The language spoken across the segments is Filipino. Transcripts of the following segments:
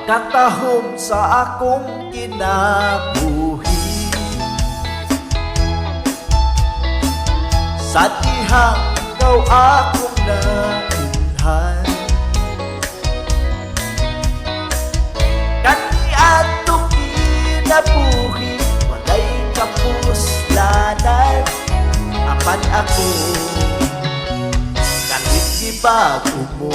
Katahom sa akong kinabuhi, sa dihang ikaw akong nailhan. Kani ato kinabuhi, walay kapuslanan. Apan ako kalit gibago mo.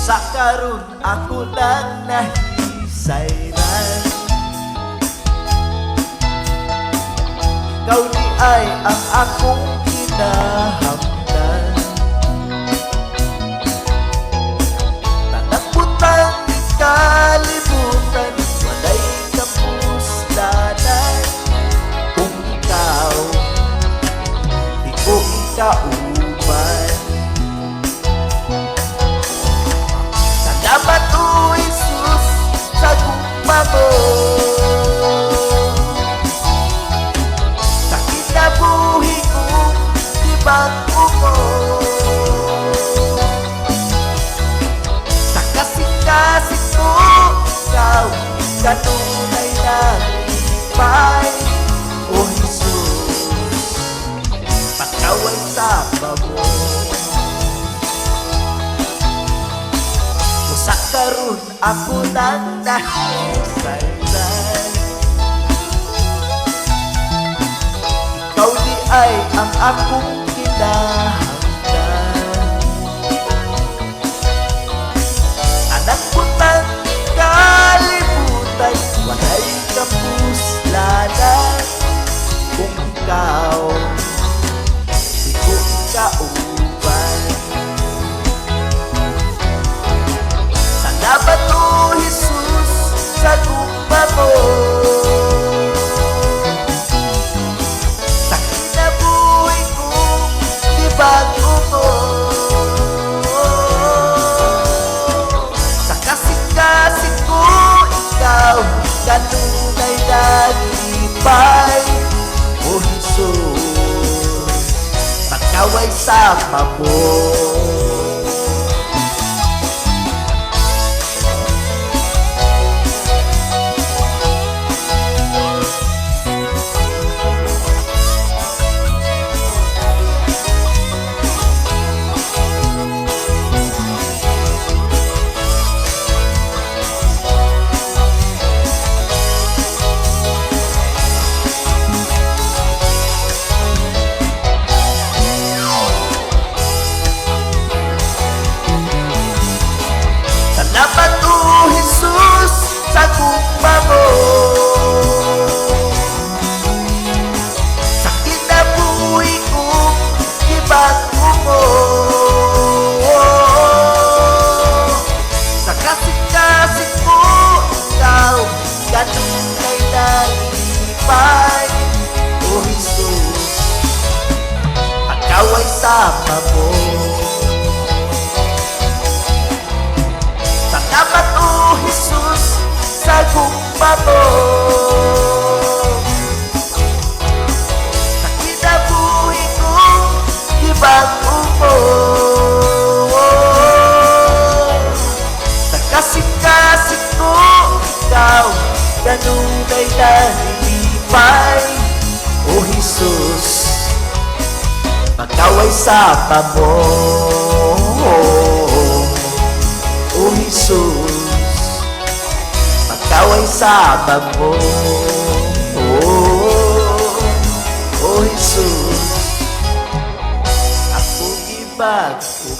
Sa karon ako nang nahisayran, ikaw ni ay ang akong kinahanglan. Tanang butang kalibutan, walay kapuslanan. Kung ikaw, di ko ikauban. Salamat o Jesus sa gugma mo, sa kinabuhi ko, ibago mo. Sa kasing-kasing ko, ikaw kanunay na lipay. O Jesus, pagkaway sa babo. Sa karon ako nang nahisayran, ikaw di ay ang akong kinahanglan. Anak butang kalibutan, walay kapuslanan. Kung ikaw, di ko ikauban. Salamat o Jesus sa gugma mo, sa kinabuhi ko, ibago mo. Sa kasing-kasing ko, ikaw kanunay na lipay. O Jesus, pagkaway sa pabor. Salamat o Jesus sa gugma mo, sa kinabuhi ko, ibago mo. Sa kasing-kasing ko, ikaw kanunay na lipay. O Jesus, pagkaway sa pabor. Salamat o Jesus sa gugma mo, sa kinabuhi ko, ibago mo. Sa kasing-kasing ko, ikaw kanunay na lipay. O Jesus, pagkaway sa pabor. O Jesus, pagkaway sa babo. O Jesus, ako ibago